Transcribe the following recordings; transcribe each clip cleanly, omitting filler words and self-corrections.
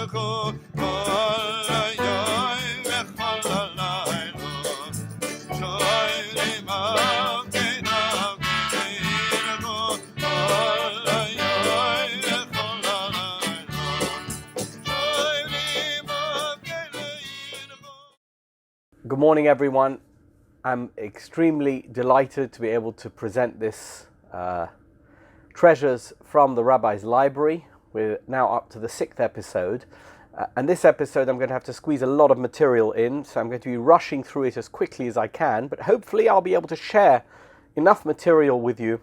Good morning, everyone. I'm extremely delighted to be able to present this treasures from the Rabbi's library. We're now up to the 6th episode. And this episode I'm going to have to squeeze a lot of material in, so I'm going to be rushing through it as quickly as I can, but hopefully I'll be able to share enough material with you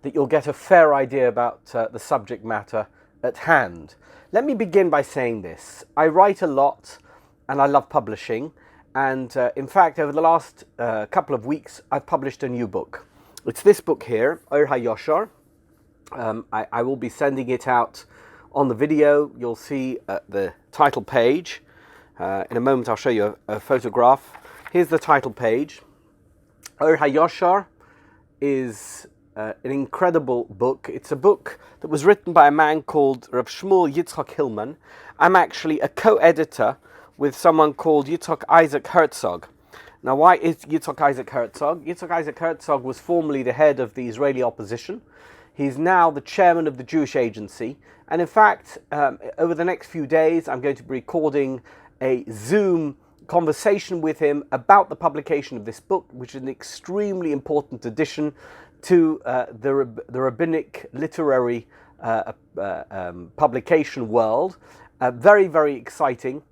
that you'll get a fair idea about the subject matter at hand. Let me begin by saying this. I write a lot and I love publishing, and in fact over the last couple of weeks I've published a new book. It's this book here, Or HaYoshar. I will be sending it out on the video. You'll see the title page. In a moment I'll show you a photograph. Here's the title page. Or HaYoshar is an incredible book. It's a book that was written by a man called Rav Shmuel Yitzchak Hillman. I'm actually a co-editor with someone called Yitzchak Isaac Herzog. Now, why is Yitzchak Isaac Herzog? Yitzchak Isaac Herzog was formerly the head of the Israeli opposition. He's now the chairman of the Jewish Agency. And in fact, over the next few days, I'm going to be recording a Zoom conversation with him about the publication of this book, which is an extremely important addition to the rabbinic literary publication world. Very, very exciting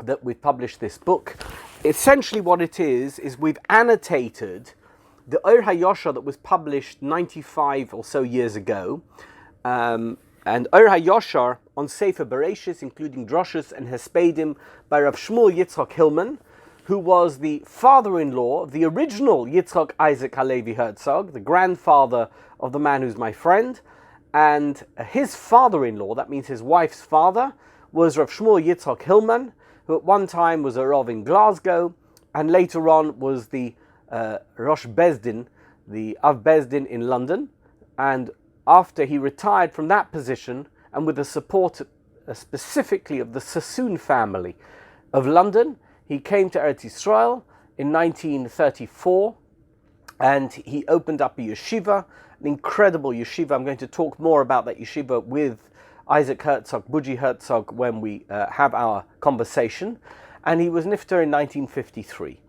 that we've published this book. Essentially what it is we've annotated the Or HaYoshar that was published 95 or so years ago, and Or HaYoshar on Sefer Bereshis, including Droshes and Hespedim, by Rav Shmuel Yitzchak Hillman, who was the father-in-law of the original Yitzchak Isaac Halevi Herzog, the grandfather of the man who's my friend, and his father-in-law, that means his wife's father, was Rav Shmuel Yitzchak Hillman, who at one time was a Rav in Glasgow, and later on was the Rosh Bezdin, the Av Bezdin in London. And after he retired from that position, and with the support specifically of the Sassoon family of London, he came to Eretz Yisrael in 1934, and he opened up a yeshiva, an incredible yeshiva. I'm going to talk more about that yeshiva with Isaac Herzog, Buji Herzog, when we have our conversation. And he was nifter in 1953.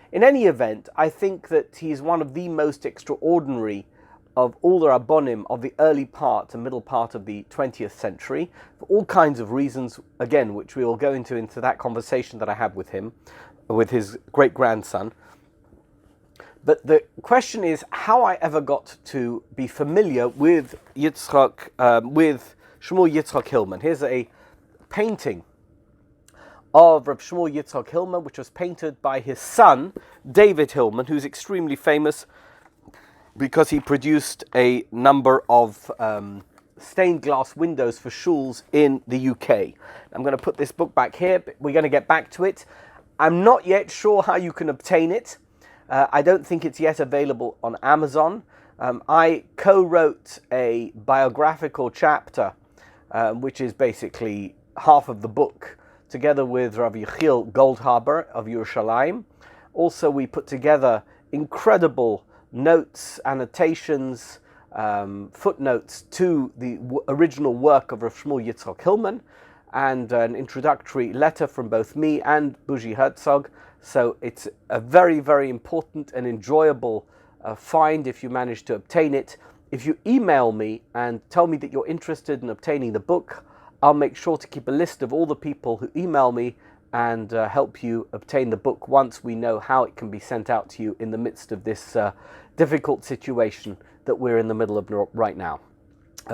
In any event, I think that he's one of the most extraordinary of all the Rabbonim of the early part and middle part of the 20th century, for all kinds of reasons, again, which we will go into that conversation that I had with him, with his great-grandson. But the question is how I ever got to be familiar with with Shmuel Yitzchak Hillman. Here's a painting of Rav Shmuel Yitzchak Hillman, which was painted by his son, David Hillman, who's extremely famous because he produced a number of stained glass windows for shuls in the UK. I'm going to put this book back here, but we're going to get back to it. I'm not yet sure how you can obtain it. I don't think it's yet available on Amazon. I co-wrote a biographical chapter, which is basically half of the book, together with Rabbi Yechiel Goldhaber of Yerushalayim. Also, we put together incredible notes, annotations, footnotes to the original work of Rav Shmuel Yitzchak Hillman, and an introductory letter from both me and Buji Herzog. So it's a very, very important and enjoyable find if you manage to obtain it. If you email me and tell me that you're interested in obtaining the book, I'll make sure to keep a list of all the people who email me and help you obtain the book once we know how it can be sent out to you in the midst of this difficult situation that we're in the middle of right now.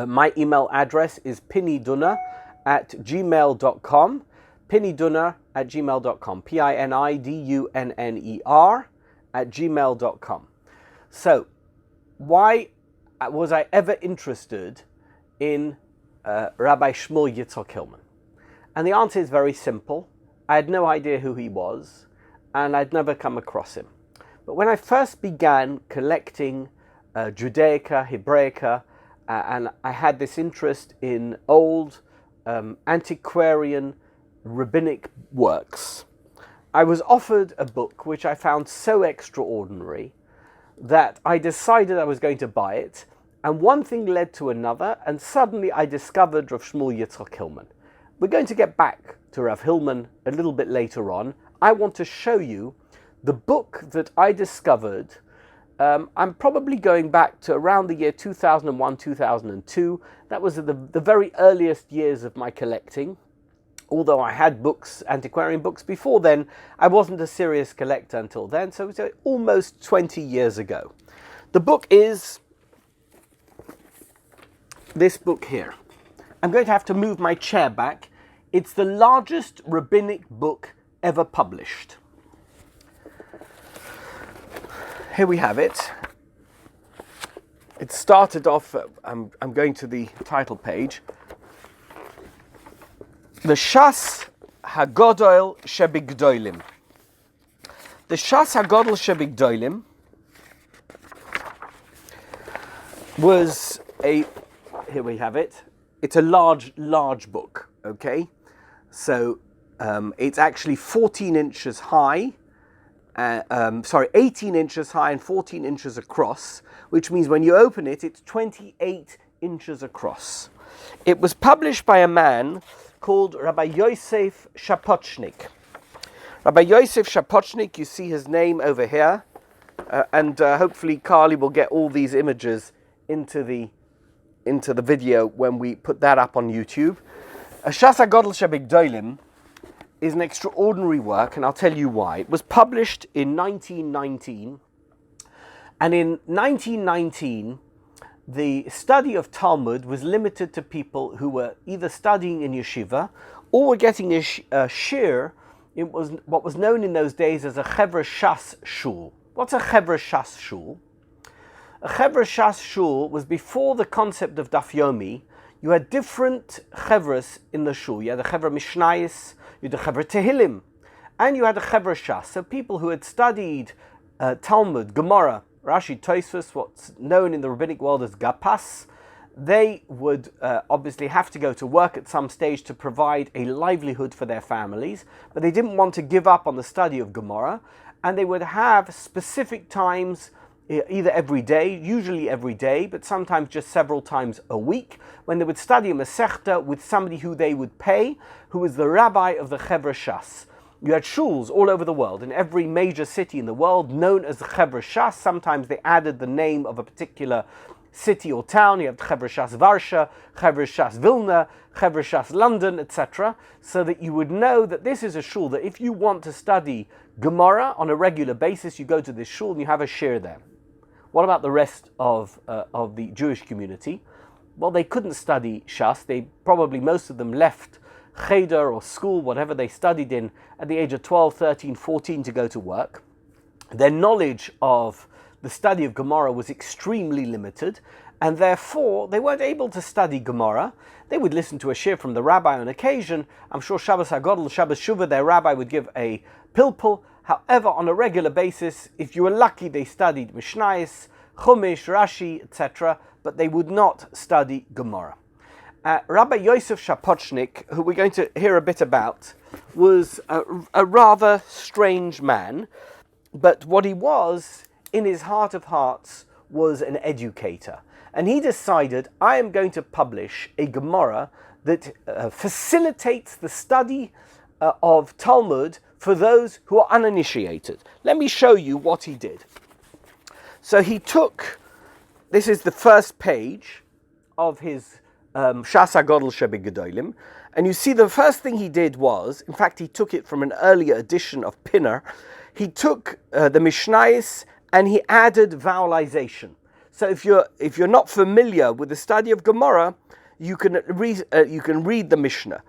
My email address is pinidunner@gmail.com, pinidunner@gmail.com, pinidunner@gmail.com. So, why was I ever interested in Rabbi Shmuel Yitzchak Hillman? And the answer is very simple. I had no idea who he was, and I'd never come across him. But when I first began collecting Judaica, Hebraica, and I had this interest in old antiquarian rabbinic works, I was offered a book which I found so extraordinary that I decided I was going to buy it, and one thing led to another, and suddenly I discovered Rav Shmuel Yitzchak Hillman. We're going to get back to Rav Hillman a little bit later on. I want to show you the book that I discovered. I'm probably going back to around the year 2001, 2002. That was the very earliest years of my collecting. Although I had books, antiquarian books before then, I wasn't a serious collector until then, so it's almost 20 years ago. The book is this book here. I'm going to have to move my chair back. It's the largest rabbinic book ever published. Here we have it. It started off, I'm going to the title page. The Shas HaGodol Shebigdolim. The Shas HaGodol Shebigdolim was here we have it. It's a large book, okay? So it's actually 14 inches high, 18 inches high and 14 inches across, which means when you open it, it's 28 inches across. It was published by a man called Rabbi Joseph Shapotshnick. Rabbi Joseph Shapotshnick, you see his name over here, and hopefully Carly will get all these images into the video when we put that up on YouTube. Shas HaGodol Shebigdolim is an extraordinary work, and I'll tell you why. It was published in 1919, and in 1919, the study of Talmud was limited to people who were either studying in yeshiva or were getting a shir. It was what was known in those days as a Chevra Shas shul. What's a Chevra Shas shul? A Chevra Shas shul was before the concept of Daf Yomi. You had different Chevras in the shul. You had a Chevra Mishnayis, you had a Chevra Tehillim, and you had a Chevra Shas. So people who had studied Talmud, Gemara, Rashi, Tosfos, what's known in the rabbinic world as Gapas, they would obviously have to go to work at some stage to provide a livelihood for their families, but they didn't want to give up on the study of Gemara, and they would have specific times, either every day, usually every day, but sometimes just several times a week, when they would study a Masechta with somebody who they would pay, who was the rabbi of the Chevra Shas. You had shuls all over the world, in every major city in the world, known as the Chevra Shas. Sometimes they added the name of a particular city or town. You have Chevra Shas Varsha, Chevra Shas Vilna, Chevra Shas London, etc. So that you would know that this is a shul, that if you want to study Gemara on a regular basis, you go to this shul and you have a shir there. What about the rest of the Jewish community? Well, they couldn't study Shas. Most of them left cheder or school, whatever they studied in, at the age of 12, 13, 14 to go to work. Their knowledge of the study of Gemara was extremely limited, and therefore they weren't able to study Gemara. They would listen to a shir from the rabbi on occasion. I'm sure Shabbos HaGodol, Shabbos Shuvah, their rabbi would give a pilpul. However, on a regular basis, if you were lucky, they studied Mishnayos, Chumash, Rashi, etc., but they would not study Gemara. Rabbi Joseph Shapotshnick, who we're going to hear a bit about, was a rather strange man, but what he was, in his heart of hearts, was an educator. And he decided, I am going to publish a Gemara that facilitates the study of Talmud for those who are uninitiated. Let me show you what he did. So he took, this is the first page of his Shas HaGodol Shebigdolim, and you see the first thing he did was, in fact he took it from an earlier edition of Pinner, he took the Mishnayos and he added vowelization. So if you're not familiar with the study of Gemara, you can read the Mishnah.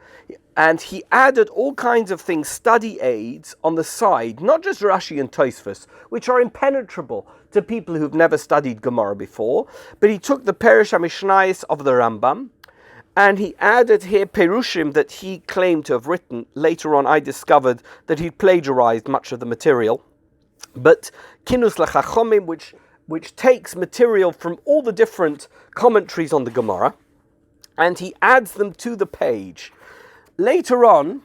And he added all kinds of things, study aids on the side, not just Rashi and Tosfos, which are impenetrable to people who've never studied Gemara before, but he took the Perush HaMishnayos of the Rambam, and he added here Perushim that he claimed to have written. Later on I discovered that he plagiarized much of the material. But Kinus LaChachomim, which takes material from all the different commentaries on the Gemara. and he adds them to the page. Later on,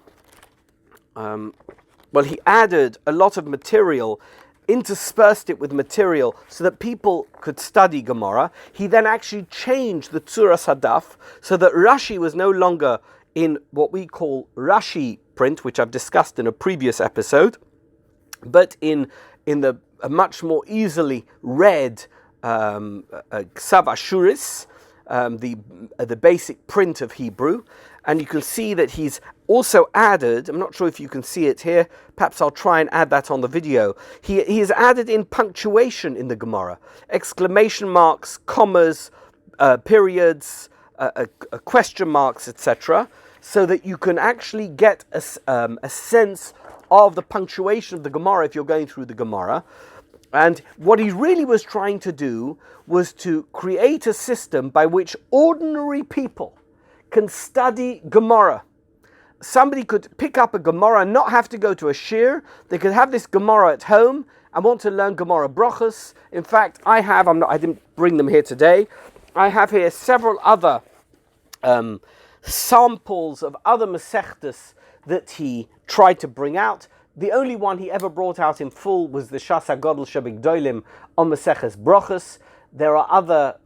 he added a lot of material, interspersed it with material so that people could study Gemara. He then actually changed the Tzuras Hadaf so that Rashi was no longer in what we call Rashi print, which I've discussed in a previous episode, but in a much more easily read Ksav Ashuris, the basic print of Hebrew. And you can see that he's also added, I'm not sure if you can see it here, perhaps I'll try and add that on the video. He has added in punctuation in the Gemara, exclamation marks, commas, periods, question marks, etc., so that you can actually get a sense of the punctuation of the Gemara if you're going through the Gemara. And what he really was trying to do was to create a system by which ordinary people can study Gemara. Somebody could pick up a Gemara and not have to go to a shir. They could have this Gemara at home and want to learn Gemara brachas. In fact, I didn't bring them here today. I have here several other samples of other Masechtas that he tried to bring out. The only one he ever brought out in full was the Shas HaGodel Shebigdolim on Maseches Brachas. There are other,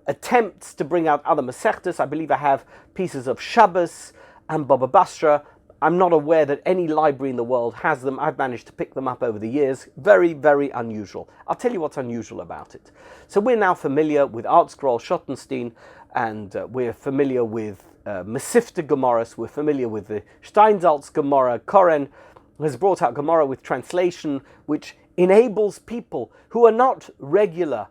attempts to bring out other Masechtas. I believe I have pieces of Shabbos and Baba Basra. I'm not aware that any library in the world has them. I've managed to pick them up over the years. Very, very unusual. I'll tell you what's unusual about it. So we're now familiar with Art Scroll Schottenstein, and we're familiar with Mesifta Gemaras. We're familiar with the Steinsaltz Gemara. Koren has brought out Gemara with translation, which enables people who are not regular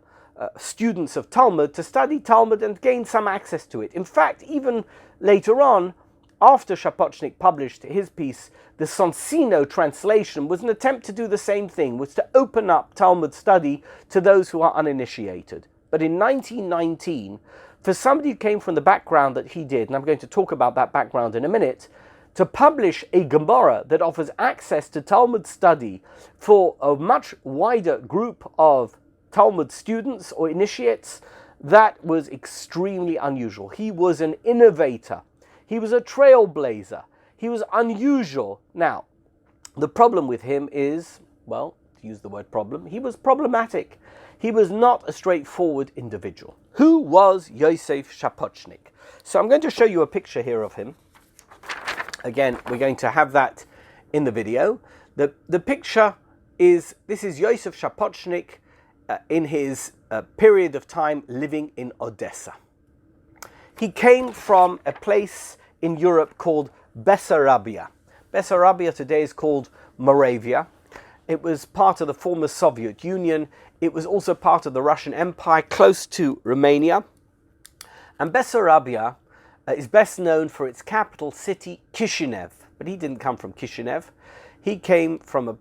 students of Talmud to study Talmud and gain some access to it. In fact, even later on, after Shapotshnick published his piece, the Sonsino translation was an attempt to do the same thing, was to open up Talmud study to those who are uninitiated. But in 1919, for somebody who came from the background that he did, and I'm going to talk about that background in a minute, to publish a Gemara that offers access to Talmud study for a much wider group of Talmud students or initiates, that was extremely unusual. He was an innovator. He was a trailblazer. He was unusual. Now, the problem with him is, well, to use the word problem, he was problematic. He was not a straightforward individual. Who was Joseph Shapotshnick? So I'm going to show you a picture here of him. Again, we're going to have that in the video. The picture is, this is Joseph Shapotshnick in his period of time living in Odessa. He came from a place in Europe called Bessarabia. Bessarabia today is called Moravia. It was part of the former Soviet Union. It was also part of the Russian Empire, close to Romania. And Bessarabia is best known for its capital city, Kishinev. But he didn't come from Kishinev. He came from,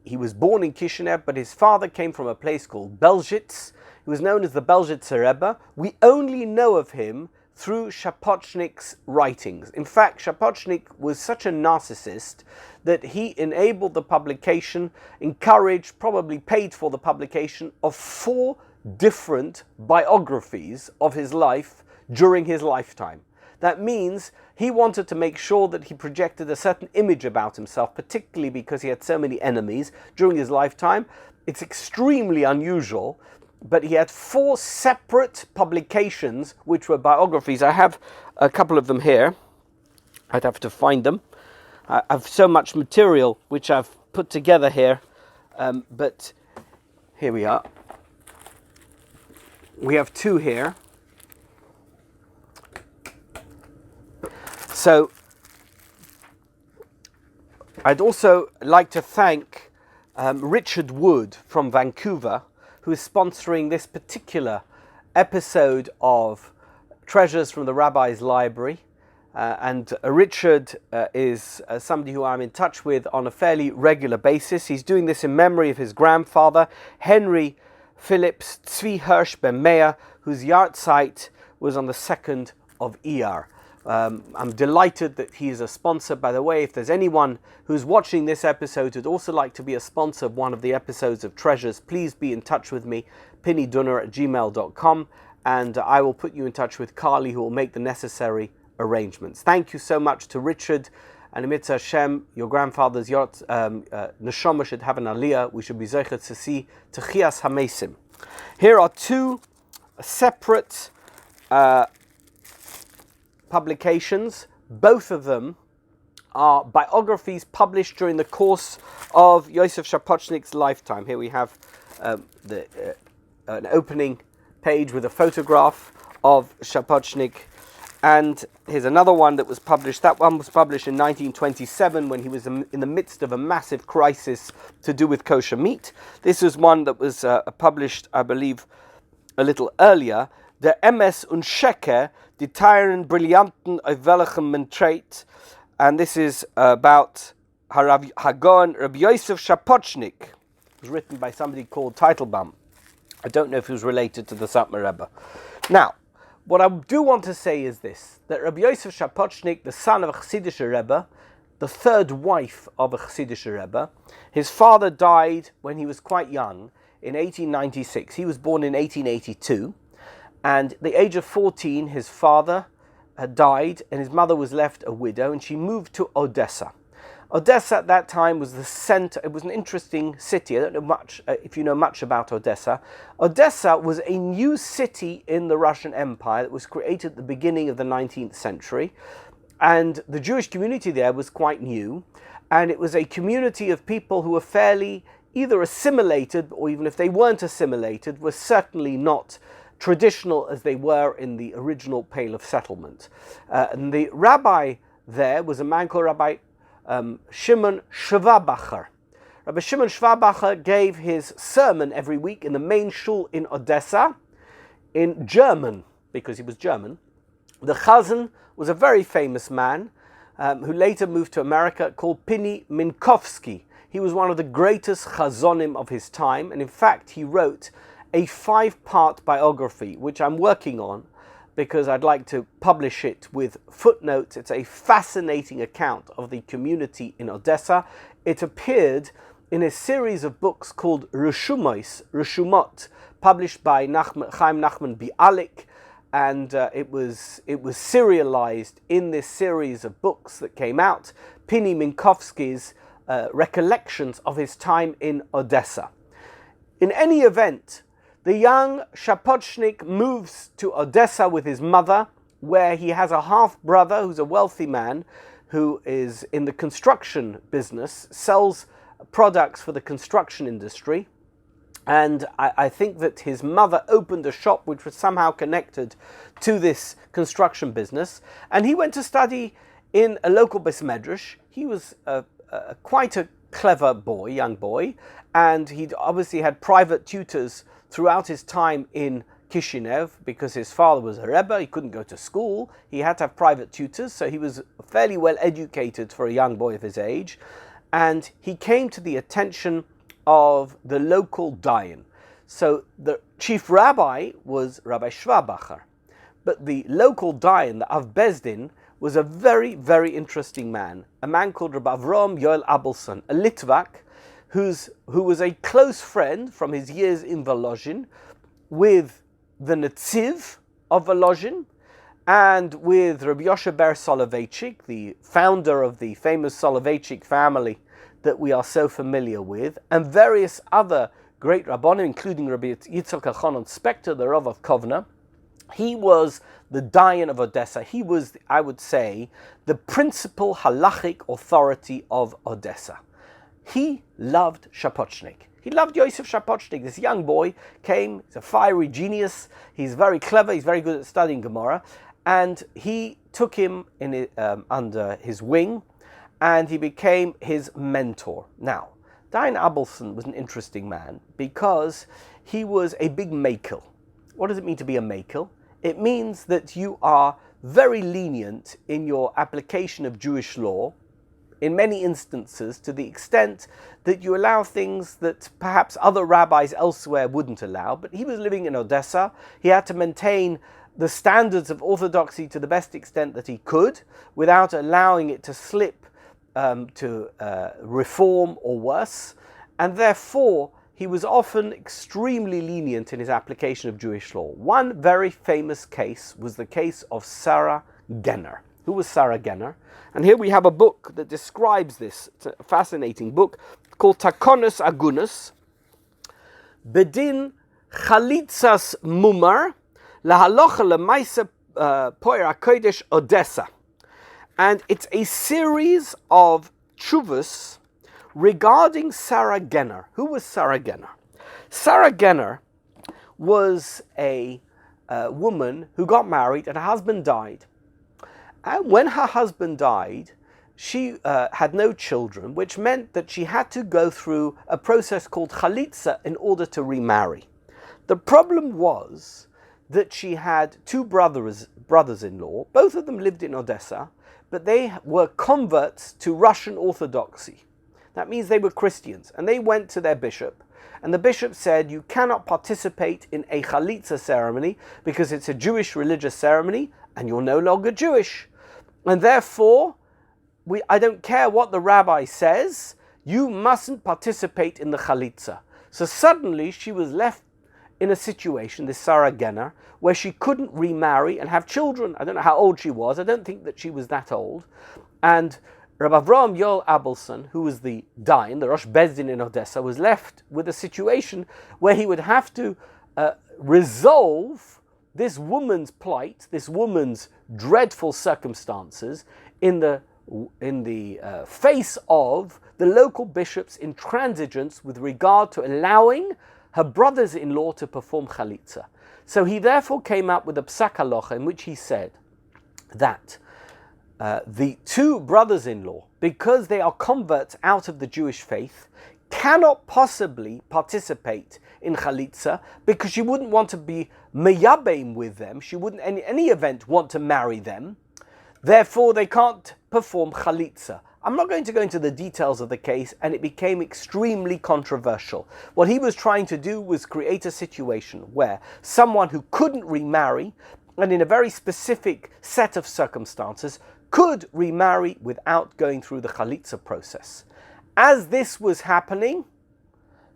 he was born in Kishinev, but his father came from a place called Belzhitz. He was known as the Belzhitzer Rebbe. We only know of him through Shapotshnick's writings. In fact, Shapotshnick was such a narcissist that he enabled the publication, encouraged, probably paid for the publication of 4 different biographies of his life during his lifetime. That means he wanted to make sure that he projected a certain image about himself, particularly because he had so many enemies during his lifetime. It's extremely unusual, but he had 4 separate publications which were biographies. I have a couple of them here. I'd have to find them. I have so much material which I've put together here, but here we are. We have 2 here. So I'd also like to thank Richard Wood from Vancouver, who is sponsoring this particular episode of Treasures from the Rabbi's Library. And Richard is somebody who I'm in touch with on a fairly regular basis. He's doing this in memory of his grandfather, Henry Phillips Tzvi Hirsch Ben Meir, whose yahrzeit was on the 2nd of Iyar. I'm delighted that he is a sponsor. By the way, if there's anyone who's watching this episode who'd also like to be a sponsor of one of the episodes of Treasures, please be in touch with me, pinnydunner@gmail.com, and I will put you in touch with Carly, who will make the necessary arrangements. Thank you so much to Richard, and Mitzvah Hashem, your grandfather's neshama should have an aliyah. We should be zeichet to see Techias Hamesim. Here are two separate publications. Both of them are biographies published during the course of Joseph Shapotshnick's lifetime. Here we have an opening page with a photograph of Shapotshnick, and here's another one that was published. That one was published in 1927 when he was in the midst of a massive crisis to do with kosher meat. This is one that was published, I believe, a little earlier. Der Amass und Sheker, die Teilen Brillanten auf welchem man trägt. And this is about Hagon Rabbi Joseph Shapotshnick. It was written by somebody called Teitelbaum. I don't know if he was related to the Satmar Rebbe. Now, what I do want to say is this, that Rabbi Joseph Shapotshnick, the son of a Chassidish Rebbe, the third wife of a Chassidish Rebbe, his father died when he was quite young, in 1896. He was born in 1882, and at the age of 14, his father had died, and his mother was left a widow, and she moved to Odessa. Odessa at that time was the center. It was an interesting city. I don't know much if you know much about Odessa. Odessa was a new city in the Russian Empire that was created at the beginning of the 19th century, and the Jewish community there was quite new, and it was a community of people who were fairly either assimilated, or even if they weren't assimilated, were certainly not traditional as they were in the original Pale of Settlement. And the rabbi there was a man called Rabbi Shimon Shvabacher. Rabbi Shimon Shvabacher gave his sermon every week in the main shul in Odessa in German, because he was German. The Chazan was a very famous man who later moved to America, called Pini Minkowski. He was one of the greatest chazonim of his time, and in fact he wrote a 5-part biography, which I'm working on because I'd like to publish it with footnotes. It's a fascinating account of the community in Odessa. It appeared in a series of books called Reshumot, published by Chaim Nachman Bialik, and it was serialized in this series of books that came out, Pini Minkowski's recollections of his time in Odessa. In any event, the young Shapotshnick moves to Odessa with his mother, where he has a half-brother who's a wealthy man who is in the construction business, sells products for the construction industry. And I think that his mother opened a shop which was somehow connected to this construction business. And he went to study in a local Beis Medrash. He was quite a clever boy, young boy, and he obviously had private tutors throughout his time in Kishinev, because his father was a Rebbe. He couldn't go to school. He had to have private tutors, so he was fairly well educated for a young boy of his age. And he came to the attention of the local dayan. So the chief rabbi was Rabbi Shvabacher, but the local dayan, the Av Bezdin, was a very, very interesting man, a man called Rabbi Avram Yoel Abelson, a Litvak, who was a close friend from his years in Volozhin with the Netziv of Volozhin and with Rabbi Yoshe Ber Soloveitchik, the founder of the famous Soloveitchik family that we are so familiar with, and various other great rabbanim, including Rabbi Yitzchak Elchanan Spektor, the Rav of Kovna. He was the dayan of Odessa. He was, I would say, the principal halachic authority of Odessa. He loved Shapotshnick. He loved Joseph Shapotshnick. This young boy came, he's a fiery genius, he's very clever, he's very good at studying Gemara, and he took him under his wing, and he became his mentor. Now, Dayan Abelson was an interesting man because he was a big makel. What does it mean to be a makel? It means that you are very lenient in your application of Jewish law, in many instances, to the extent that you allow things that perhaps other rabbis elsewhere wouldn't allow. But he was living in Odessa. He had to maintain the standards of orthodoxy to the best extent that he could, without allowing it to slip to reform or worse. And therefore, he was often extremely lenient in his application of Jewish law. One very famous case was the case of Sarah Genner. Who was Sarah Genner? And here we have a book that describes this. It's a fascinating book called Takonos Agunot, Bedin Chalitzas Mumar, Lahalocha Lemaisa Poira Kodesh Odessa. And it's a series of tshuvas regarding Sarah Genner. Who was Sarah Genner? Sarah Genner was a woman who got married and her husband died. And when her husband died, she had no children, which meant that she had to go through a process called chalitza in order to remarry. The problem was that she had two brothers-in-law. Both of them lived in Odessa, but they were converts to Russian Orthodoxy. That means they were Christians, and they went to their bishop, and the bishop said, you cannot participate in a chalitza ceremony because it's a Jewish religious ceremony, and you're no longer Jewish. And therefore, I don't care what the rabbi says, you mustn't participate in the chalitza. So suddenly she was left in a situation, this Sarah Genner, where she couldn't remarry and have children. I don't know how old she was. I don't think that she was that old. And Rabbi Yoel Abelson, who was the Dayan, the Rosh Bezdin in Odessa, was left with a situation where he would have to resolve this woman's plight, this woman's dreadful circumstances in the face of the local bishop's intransigence with regard to allowing her brothers-in-law to perform chalitza. So he therefore came up with a psak halacha in which he said that the two brothers-in-law, because they are converts out of the Jewish faith, cannot possibly participate in chalitza because she wouldn't want to be meyabim with them. She wouldn't in any event want to marry them. Therefore, they can't perform chalitza. I'm not going to go into the details of the case, and it became extremely controversial. What he was trying to do was create a situation where someone who couldn't remarry, and in a very specific set of circumstances, could remarry without going through the chalitza process. As this was happening,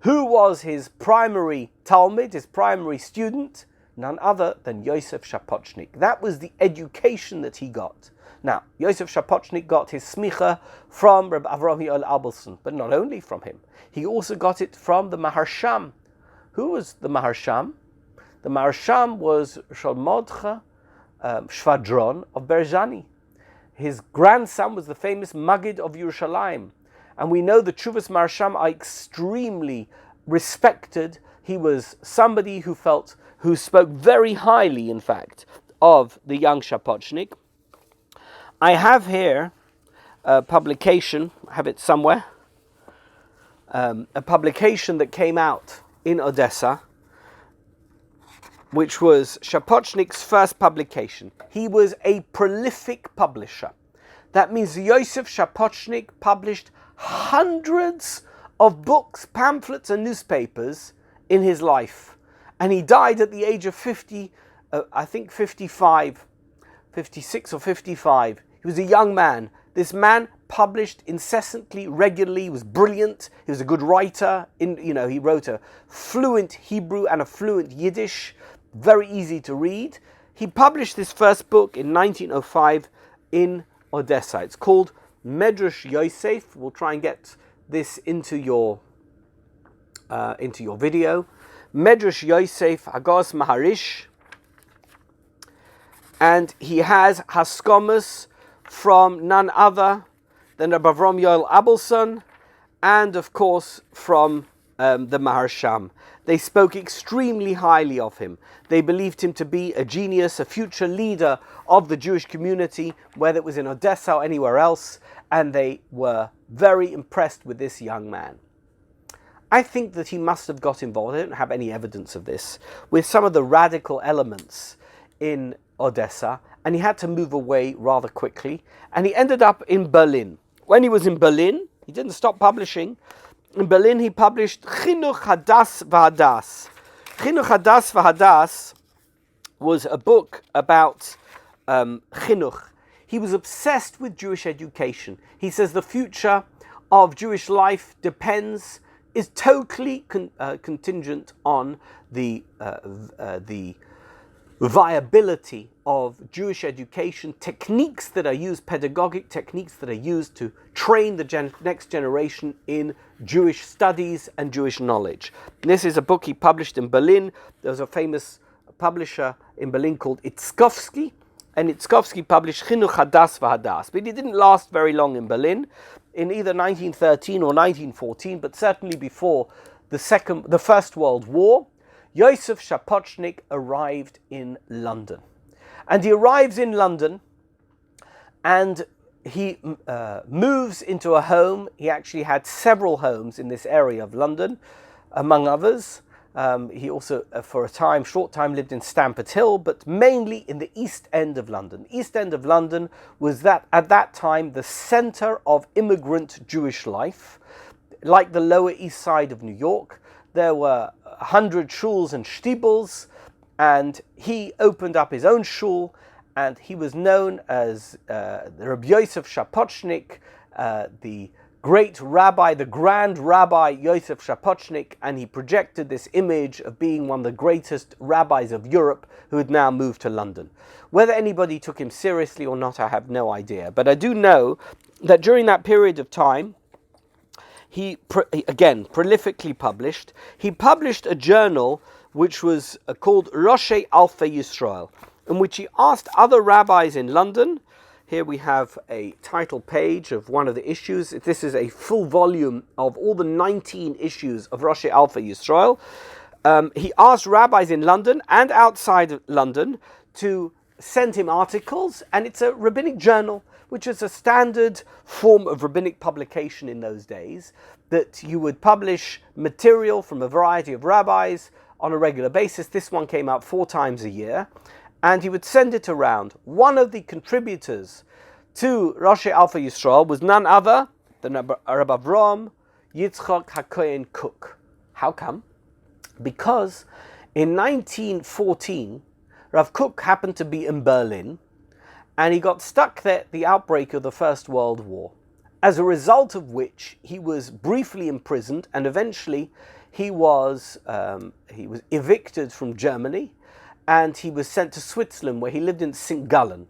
who was his primary talmid, his primary student? None other than Joseph Shapotshnick. That was the education that he got. Now, Joseph Shapotshnick got his smicha from Rabbi Yoel Abelson, but not only from him. He also got it from the Maharsham. Who was the Maharsham? The Maharsham was Shalmodcha Shvadron of Berzhani. His grandson was the famous Maggid of Yerushalayim. And we know the Tshuvas Maharsham are extremely respected. He was somebody who spoke very highly, in fact, of the young Shapotshnick. I have here a publication, I have it somewhere, a publication that came out in Odessa, which was Shapotshnick's first publication. He was a prolific publisher. That means Joseph Shapotshnick published hundreds of books, pamphlets, and newspapers in his life. And he died at the age of 55, 56 or 55. He was a young man. This man published incessantly, regularly. He was brilliant. He was a good writer. He wrote a fluent Hebrew and a fluent Yiddish, very easy to read. He published this first book in 1905 in Odessa. It's called Medrash Yosef. We'll try and get this into your video. Medrash Yosef Hagos Maharish. And he has Haskomas from none other than Rabbi Yoel Abelson, and of course from the Maharsham. They spoke extremely highly of him. They believed him to be a genius, a future leader of the Jewish community, whether it was in Odessa or anywhere else, and they were very impressed with this young man. I think that he must have got involved, I don't have any evidence of this, with some of the radical elements in Odessa, and he had to move away rather quickly, and he ended up in Berlin. When he was in Berlin, he didn't stop publishing. In Berlin, he published Chinuch Hadas V'Hadas. Chinuch Hadas V'Hadas was a book about Chinuch. He was obsessed with Jewish education. He says the future of Jewish life depends is totally contingent on the viability of Jewish education, techniques that are used, pedagogic techniques that are used to train the next generation in Jewish studies and Jewish knowledge. And this is a book he published in Berlin. There was a famous publisher in Berlin called Itzkowski, and Itzkowski published Chinuch Hadas v'Hadas. But it didn't last very long in Berlin, in either 1913 or 1914, but certainly before the First World War. Joseph Shapotshnick arrived in London. And he arrives in London and he moves into a home. He actually had several homes in this area of London, among others. He also, for a short time, lived in Stamford Hill, but mainly in the East End of London. East End of London was at that time the center of immigrant Jewish life. Like the Lower East Side of New York, there were 100 shuls and shtibels, and he opened up his own shul, and he was known as Rabbi Joseph Shapotshnick, the great rabbi, the grand rabbi Joseph Shapotshnick, and he projected this image of being one of the greatest rabbis of Europe who had now moved to London. Whether anybody took him seriously or not, I have no idea, but I do know that during that period of time, he, again, prolifically published. He published a journal which was called Roshei Alfei Yisrael, in which he asked other rabbis in London. Here we have a title page of one of the issues. This is a full volume of all the 19 issues of Roshei Alfei Yisrael. He asked rabbis in London and outside of London to send him articles, and it's a rabbinic journal, which is a standard form of rabbinic publication in those days, that you would publish material from a variety of rabbis on a regular basis. This one came out 4 times a year, and he would send it around. One of the contributors to Roshei Alfei Yisrael was none other than Rabbi Avraham Yitzchak HaKohen Kook. How come? Because in 1914, Rav Kook happened to be in Berlin, and he got stuck there at the outbreak of the First World War, as a result of which he was briefly imprisoned, and eventually he was evicted from Germany, and he was sent to Switzerland, where he lived in St. Gallen.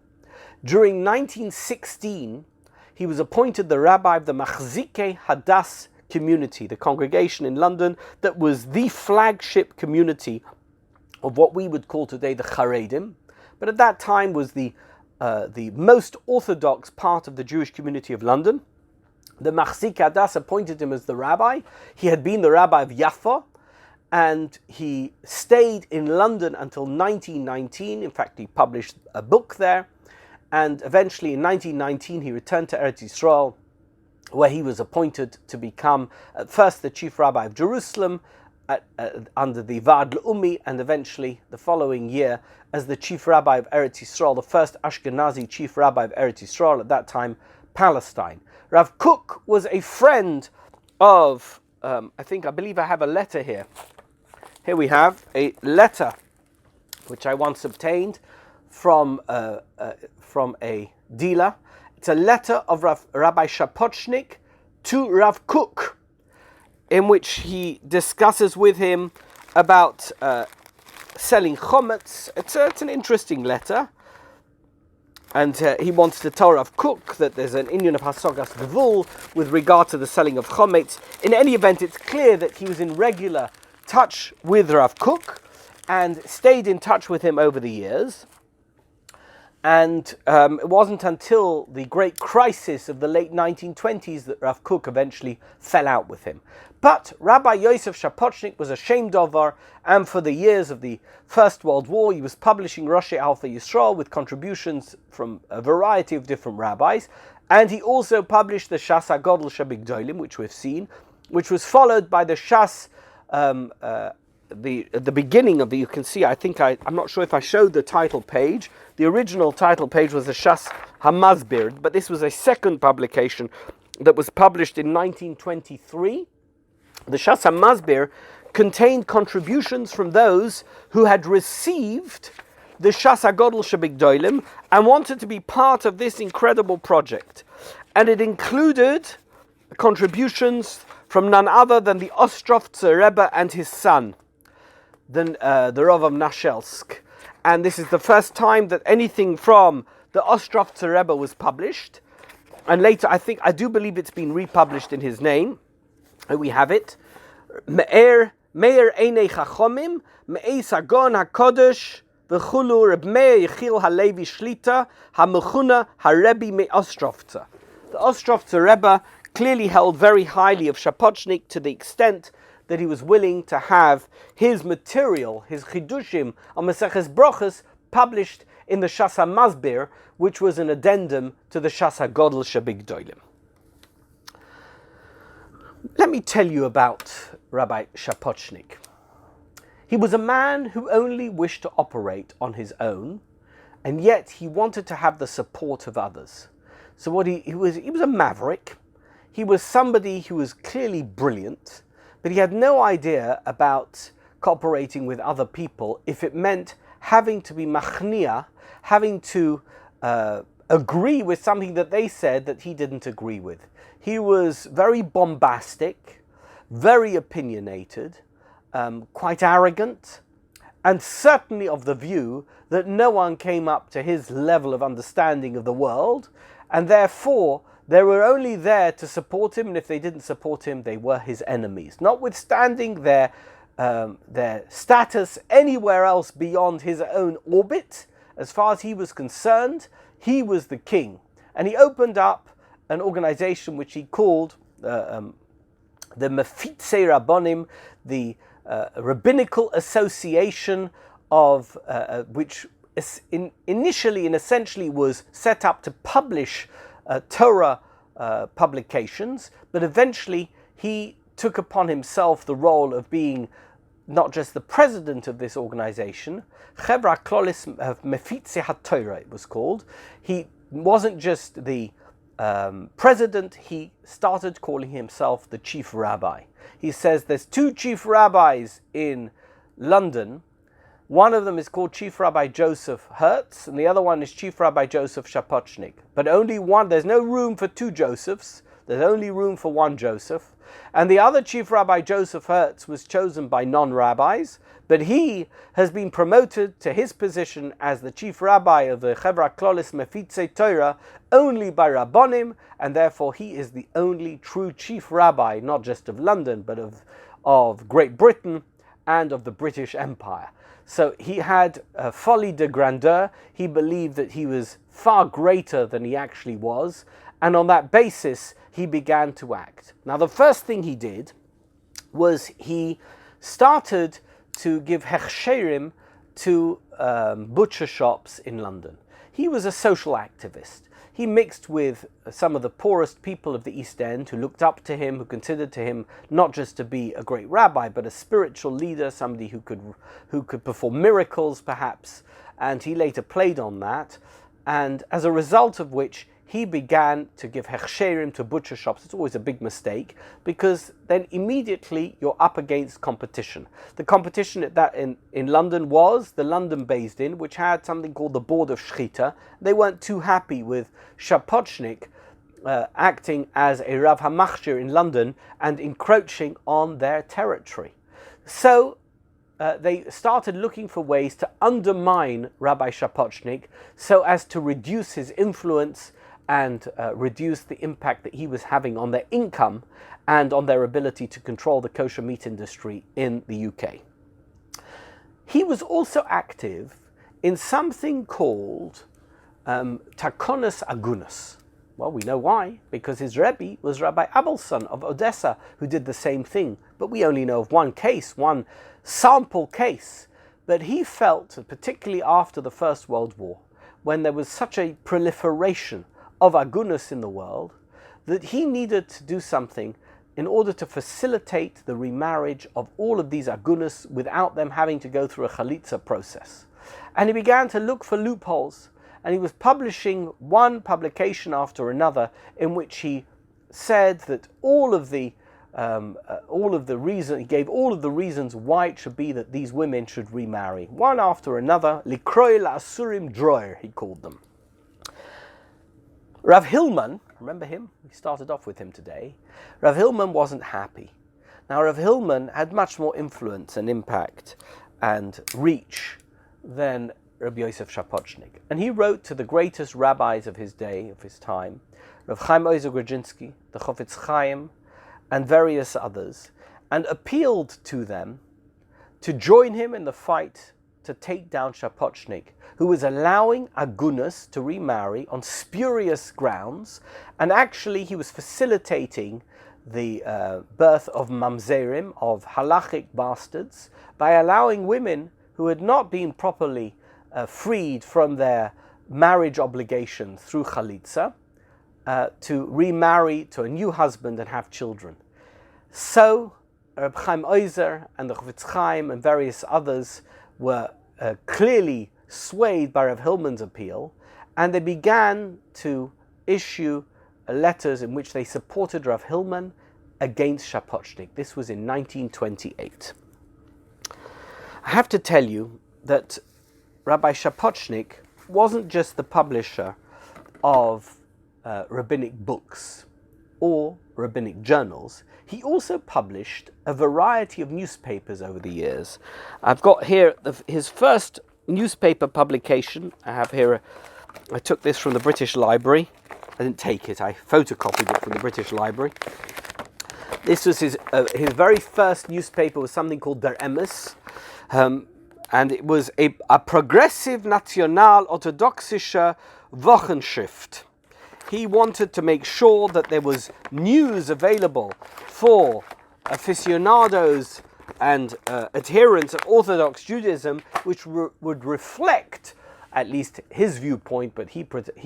During 1916, he was appointed the rabbi of the Machzikei Hadas community, the congregation in London that was the flagship community of what we would call today the Haredim, but at that time was the most orthodox part of the Jewish community of London. The Machzikei Hadas appointed him as the rabbi. He had been the rabbi of Jaffa, and he stayed in London until 1919. In fact, he published a book there, and eventually in 1919 he returned to Eretz Yisrael, where he was appointed to become at first the chief rabbi of Jerusalem, under the Va'ad Le'umi, and eventually the following year as the chief rabbi of Eretz Yisrael, the first Ashkenazi chief rabbi of Eretz Yisrael, at that time Palestine. Rav Kook was a friend of, I believe I have a letter here. Here we have a letter which I once obtained from a dealer. It's a letter of Rabbi Shapotshnick to Rav Kook, in which he discusses with him about selling chometz. It's an interesting letter, and he wants to tell Rav Kook that there's an inyan of hasogas gevul with regard to the selling of chometz. In any event, it's clear that he was in regular touch with Rav Kook and stayed in touch with him over the years. And it wasn't until the great crisis of the late 1920s that Rav Kook eventually fell out with him. But Rabbi Joseph Shapotshnick was ashamed of her, and for the years of the First World War, he was publishing Roshei Alfei Yisrael with contributions from a variety of different rabbis. And he also published the Shas HaGodel Shabigdolim, which we've seen, which was followed by the Shas, the beginning of it. You can see, I'm not sure if I showed the title page. The original title page was the Shas HaMasbir, but this was a second publication that was published in 1923. The Shas HaMasbir contained contributions from those who had received the Shas HaGodel Shabigdolim and wanted to be part of this incredible project. And it included contributions from none other than the Ostrovtzer Rebbe and his son, the Rav of Nashelsk. And this is the first time that anything from the Ostrovtzer Rebbe was published. And later, I do believe it's been republished in his name. And we have it. Me'er Einei Chachomim, Me'ei Sagon HaKodesh, V'chulu Reb Meir Yechil HaLevi Shlita, HaMechuna HaRebbi MeOstrovtzer. The Ostrovtzer Rebbe clearly held very highly of Shapotshnick to the extent that he was willing to have his material, his chidushim on Maseches Brochus, published in the Shas HaMasbir, which was an addendum to the Shas HaGodel Shebigdolim. Let me tell you about Rabbi Shapotshnick. He was a man who only wished to operate on his own, and yet he wanted to have the support of others. So he was a maverick. He was somebody who was clearly brilliant, but he had no idea about cooperating with other people if it meant having to be machnia, having to agree with something that they said that he didn't agree with. He was very bombastic, very opinionated, quite arrogant, and certainly of the view that no one came up to his level of understanding of the world, and therefore they were only there to support him, and if they didn't support him, they were his enemies. Notwithstanding their status anywhere else beyond his own orbit, as far as he was concerned, he was the king. And he opened up an organization which he called the Mefitze Rabbonim, the Rabbinical Association of which initially and essentially was set up to publish Torah publications, but eventually he took upon himself the role of being not just the president of this organization, Chevra Klolis Mefitze HaTorah it was called. He wasn't just the president, he started calling himself the chief rabbi. He says there's two chief rabbis in London. One of them is called Chief Rabbi Joseph Hertz, and the other one is Chief Rabbi Joseph Shapotshnick. But only one, there's no room for two Josephs, there's only room for one Joseph. And the other Chief Rabbi Joseph Hertz was chosen by non-rabbis, but he has been promoted to his position as the Chief Rabbi of the Chevra Klolis Mefitze Torah only by Rabbonim, and therefore he is the only true Chief Rabbi, not just of London, but of Great Britain and of the British Empire. So he had a folie de grandeur. He believed that he was far greater than he actually was, and on that basis he began to act. Now the first thing he did was he started to give hechsherim to butcher shops in London. He was a social activist. He mixed with some of the poorest people of the East End who looked up to him, who considered him not just to be a great rabbi, but a spiritual leader, somebody who could perform miracles perhaps, and he later played on that, and as a result of which he began to give hechsherim to butcher shops. It's always a big mistake, because then immediately you're up against competition. The competition in London was the London Beis Din, which had something called the Board of Shchita. They weren't too happy with Shapotshnick acting as a Rav HaMachshir in London and encroaching on their territory. So they started looking for ways to undermine Rabbi Shapotshnick so as to reduce his influence and reduce the impact that he was having on their income and on their ability to control the kosher meat industry in the UK. He was also active in something called Takonos Agunot. Well, we know why, because his Rebbe was Rabbi Abelson of Odessa, who did the same thing. But we only know of one case, one sample case. But he felt, particularly after the First World War, when there was such a proliferation of agunos in the world, that he needed to do something in order to facilitate the remarriage of all of these agunos without them having to go through a chalitza process. And he began to look for loopholes, and he was publishing one publication after another in which he said that all of the reasons, he gave all of the reasons why it should be that these women should remarry. One after another, likroi la'asurim droir, he called them. Rav Hillman, remember him? We started off with him today. Rav Hillman wasn't happy. Now, Rav Hillman had much more influence and impact and reach than Rabbi Joseph Shapotshnick. And he wrote to the greatest rabbis of his day, of his time, Rav Chaim Ozer Grodzinski, the Chofetz Chaim, and various others, and appealed to them to join him in the fight to take down Shapotshnick, who was allowing Agunot to remarry on spurious grounds, and actually he was facilitating the birth of mamzerim, of halachic bastards, by allowing women who had not been properly freed from their marriage obligation through chalitza to remarry to a new husband and have children. So Reb Chaim Ozer and the Chofetz Chaim and various others were clearly swayed by Rav Hillman's appeal, and they began to issue letters in which they supported Rav Hillman against Shapotshnick. This was in 1928. I have to tell you that Rabbi Shapotshnick wasn't just the publisher of rabbinic books or rabbinic journals. He also published a variety of newspapers over the years. I've got here his first newspaper publication. I took this from the British Library. I didn't take it, I photocopied it from the British Library. This was his very first newspaper, was something called Der Amass, and it was a progressive national-orthodoxische Wochenschrift. He wanted to make sure that there was news available for aficionados and adherents of Orthodox Judaism, which would reflect at least his viewpoint, but he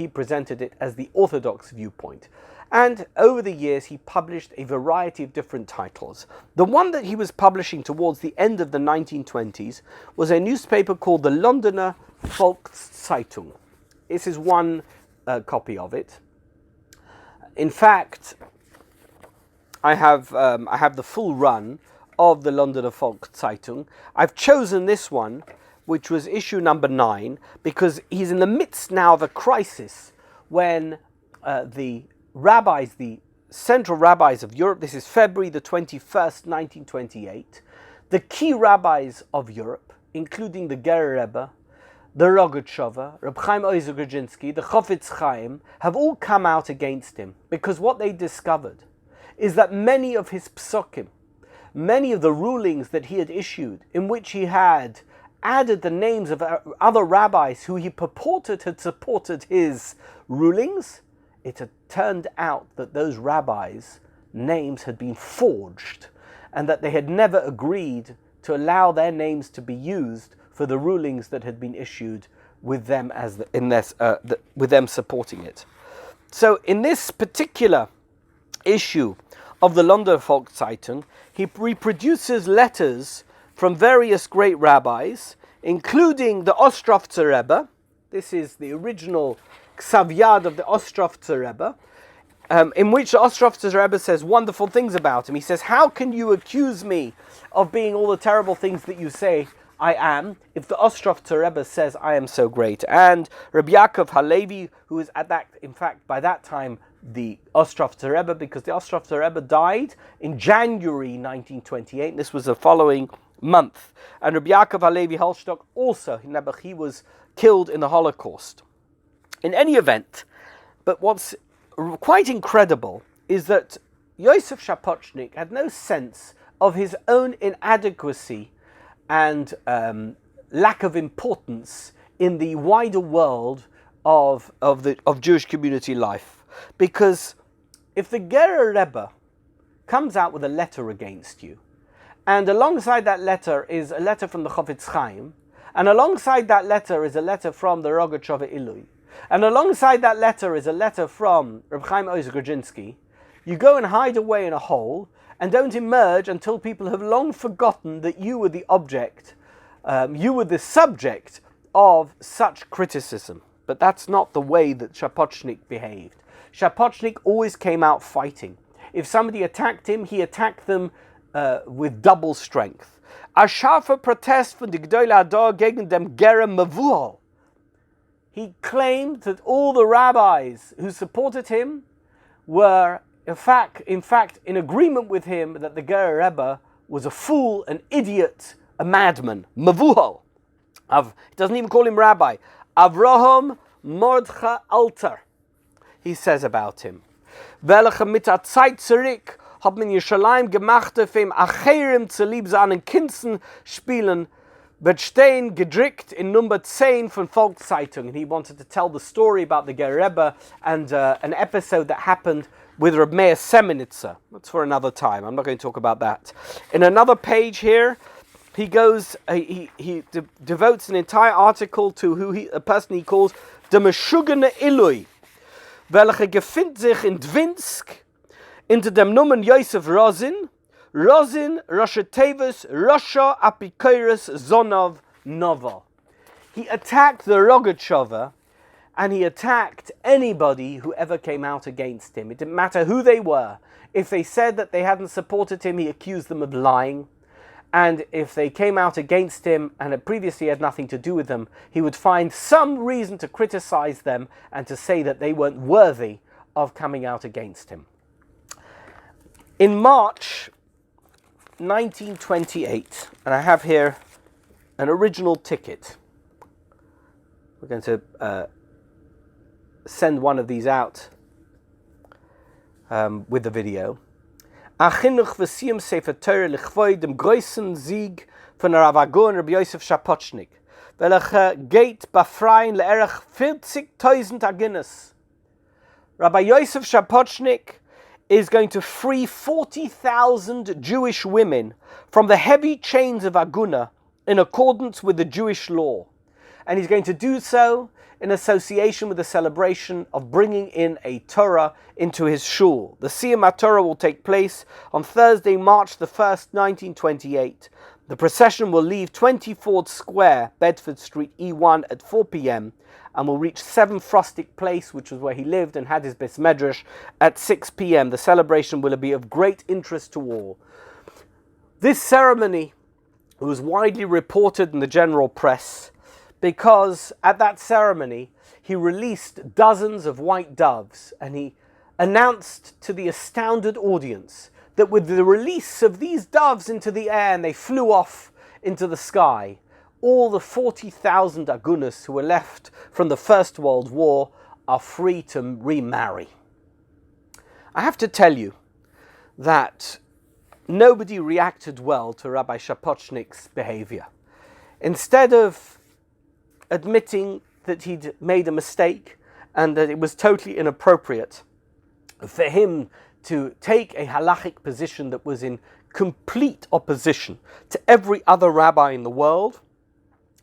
presented it as the Orthodox viewpoint. And over the years, he published a variety of different titles. The one that he was publishing towards the end of the 1920s was a newspaper called the Londoner Volkszeitung. This is one copy of it. In fact, I have the full run of the Londoner Volkszeitung. I've chosen this one, which was issue number 9, because he's in the midst now of a crisis when the rabbis, the central rabbis of Europe, this is February the 21st, 1928, the key rabbis of Europe, including the Gerer Rebbe, the Rogatchover, Reb Chaim Ozer Grodzinski, the Chofetz Chaim, have all come out against him, because what they discovered is that many of his psukim, many of the rulings that he had issued, in which he had added the names of other rabbis who he purported had supported his rulings, it had turned out that those rabbis' names had been forged, and that they had never agreed to allow their names to be used for the rulings that had been issued with them with them supporting it. So in this particular issue of the Londoner Volkszeitung, he reproduces letters from various great rabbis, including the Ostrovtzer Rebbe. This is the original Ksav Yad of the Ostrovtzer Rebbe, in which the Ostrovtzer Rebbe says wonderful things about him. He says, how can you accuse me of being all the terrible things that you say I am, if the Ostrovtzer Rebbe says I am so great? And Rabbi Yaakov Halevi, who is in fact, by that time, the Ostrovtzer Rebbe, because the Ostrovtzer Rebbe died in January 1928, and this was the following month. And Rabbi Yaakov Halevi Holstock also, he was killed in the Holocaust. In any event, but what's quite incredible is that Joseph Shapotshnick had no sense of his own inadequacy and lack of importance in the wider world of Jewish community life. Because if the Gerer Rebbe comes out with a letter against you, and alongside that letter is a letter from the Chofetz Chaim, and alongside that letter is a letter from the Rogatchover Ilui, and alongside that letter is a letter from Reb Chaim Ozer Grodzinski, you go and hide away in a hole and don't emerge until people have long forgotten that you were the object, you were the subject of such criticism. But that's not the way that Shapotshnick behaved. Shapotshnick always came out fighting. If somebody attacked him, he attacked them with double strength. A scharfer Protest von die Gdolei Hador gegen dem Gerer Mevuhal. He claimed that all the rabbis who supported him were in fact in agreement with him that the Ger Rebbe was a fool, an idiot, a madman, mavuhal. He doesn't even call him rabbi. Avraham Mordcha Alter, he says about him. Welche mit der Zeit zurück hat man Jerusalem gemacht, auf ihm Acherim zu lieb seinen Kinzen spielen, wird stehen gedruckt in Nummer 10 von Volkszeitung. And he wanted to tell the story about the Ger Rebbe and an episode that happened with Reb Meir Semenitzer. That's for another time. I'm not going to talk about that. In another page here, he goes. He devotes an entire article to a person he calls the Meshugene Ilui, welche gefindt sich in Dwinsk unter dem Namen Joseph Rosin, Rosh Tevis, Rosha Apikoros Zonov Nova. He attacked the Rogachover, and he attacked anybody who ever came out against him. It didn't matter who they were. If they said that they hadn't supported him, he accused them of lying. And if they came out against him and had previously had nothing to do with them, he would find some reason to criticize them and to say that they weren't worthy of coming out against him. In March 1928, and I have here an original ticket. We're going to send one of these out with the video. Agunot v'siyum sefer Torah lichvoi dem größten Sieg von Rabbi Dunner, Rabbi Joseph Shapotshnick, welcher geht befreien leerach 40,000 Agunot. Rabbi Joseph Shapotshnick is going to free 40,000 Jewish women from the heavy chains of Agunot in accordance with the Jewish law. And he's going to do so in association with the celebration of bringing in a Torah into his shul. The Siyum HaTorah will take place on Thursday, March the 1st, 1928. The procession will leave 24th Square, Bedford Street, E1 at 4 p.m. and will reach 7 Frostic Place, which was where he lived and had his Bais Medrash, at 6 p.m. The celebration will be of great interest to all. This ceremony was widely reported in the general press, because at that ceremony he released dozens of white doves, and he announced to the astounded audience that with the release of these doves into the air and they flew off into the sky, all the 40,000 Agunot who were left from the First World War are free to remarry. I have to tell you that nobody reacted well to Rabbi Shapotshnick's behavior. Instead of admitting that he'd made a mistake and that it was totally inappropriate for him to take a halachic position that was in complete opposition to every other rabbi in the world,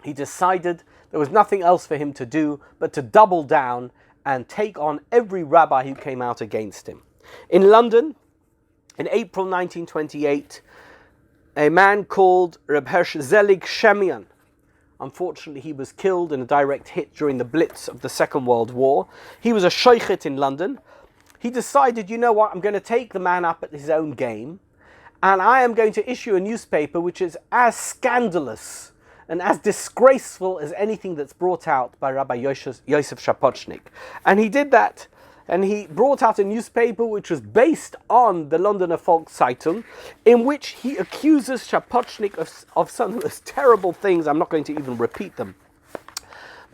he decided there was nothing else for him to do but to double down and take on every rabbi who came out against him. In London, in April 1928, a man called Reb Hersh Zelig Shemian, unfortunately, he was killed in a direct hit during the Blitz of the Second World War. He was a shochet in London. He decided, you know what, I'm going to take the man up at his own game, and I am going to issue a newspaper which is as scandalous and as disgraceful as anything that's brought out by Rabbi Joseph Shapotshnick. And he did that, and he brought out a newspaper which was based on the Londoner Volkszeitung, in which he accuses Shapotshnick of some of those terrible things. I'm not going to even repeat them.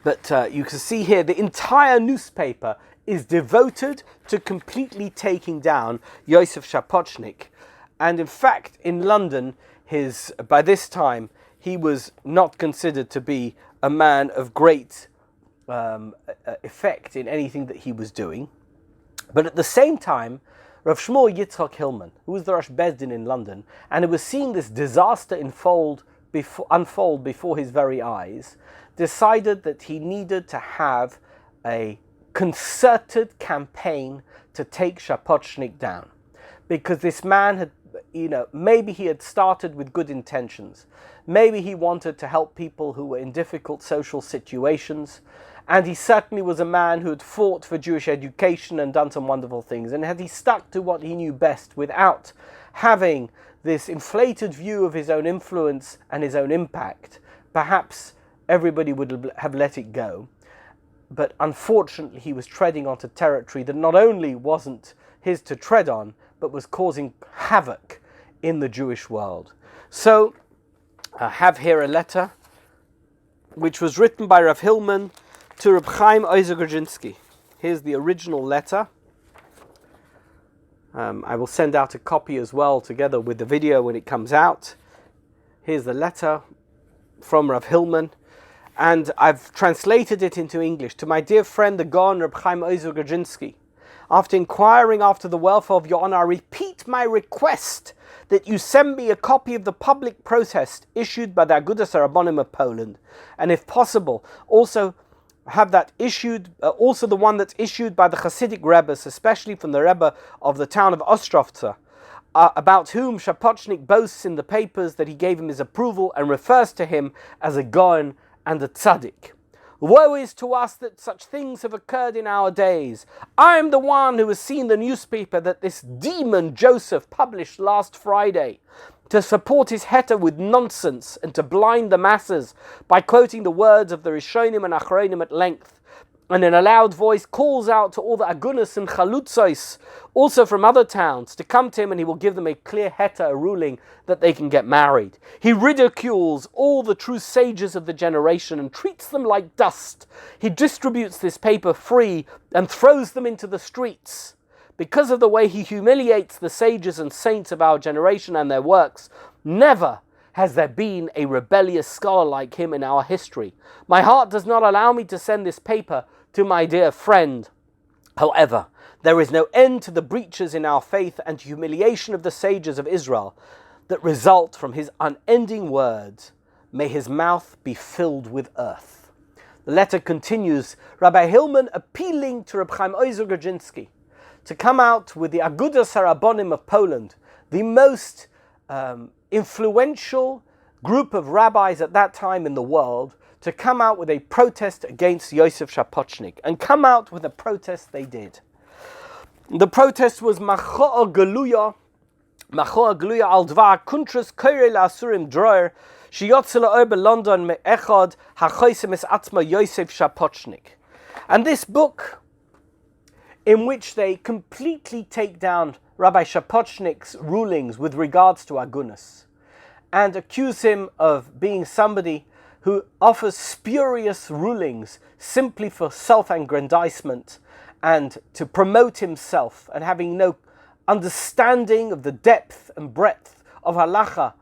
But you can see here the entire newspaper is devoted to completely taking down Joseph Shapotshnick. And in fact, in London, by this time, he was not considered to be a man of great effect in anything that he was doing. But at the same time, Rav Shmuel Yitzchak Hillman, who was the Rosh Bezdin in London, and who was seeing this disaster unfold before his very eyes, decided that he needed to have a concerted campaign to take Shapotshnick down. Because this man had, maybe he had started with good intentions. Maybe he wanted to help people who were in difficult social situations. And he certainly was a man who had fought for Jewish education and done some wonderful things. And had he stuck to what he knew best without having this inflated view of his own influence and his own impact, perhaps everybody would have let it go. But unfortunately, he was treading onto territory that not only wasn't his to tread on, but was causing havoc in the Jewish world. So I have here a letter which was written by Rav Hillman to Reb Chaim Ozer Grodzinski. Here's the original letter. I will send out a copy as well together with the video when it comes out. Here's the letter from Rav Hillman, and I've translated it into English. To my dear friend, the Gaon Reb Chaim Ozer Grodzinski, after inquiring after the welfare of your honor, I repeat my request that you send me a copy of the public protest issued by the Agunot Rabbanim of Poland, and if possible, also have that issued, also the one that's issued by the Hasidic Rebbes, especially from the Rebbe of the town of Ostrovca, about whom Shapotshnick boasts in the papers that he gave him his approval and refers to him as a Gaon and a Tzaddik. Woe is to us that such things have occurred in our days. I am the one who has seen the newspaper that this demon Joseph published last Friday to support his heter with nonsense and to blind the masses by quoting the words of the Rishonim and Achronim at length, and in a loud voice calls out to all the Agunos and Chalutzos, also from other towns, to come to him, and he will give them a clear heter, a ruling that they can get married. He ridicules all the true sages of the generation and treats them like dust. He distributes this paper free and throws them into the streets. Because of the way he humiliates the sages and saints of our generation and their works, never has there been a rebellious scholar like him in our history. My heart does not allow me to send this paper to my dear friend. However, there is no end to the breaches in our faith and humiliation of the sages of Israel that result from his unending words. May his mouth be filled with earth. The letter continues, Rabbi Hillman appealing to Reb Chaim Ozer Grodzinski to come out with the Agunot Rabbanim of Poland, the most influential group of rabbis at that time in the world, to come out with a protest against Joseph Shapotshnick. And come out with a protest they did. The protest was Machoa Galuya al Dvar Kuntras Koire Lasurim Droer Shiyotzela Ober London Me Echad HaChoisem Es Atzma Joseph Shapotshnick. And this book, in which they completely take down Rabbi Shapotshnick's rulings with regards to Agunos and accuse him of being somebody who offers spurious rulings simply for self-aggrandizement and to promote himself, and having no understanding of the depth and breadth of halacha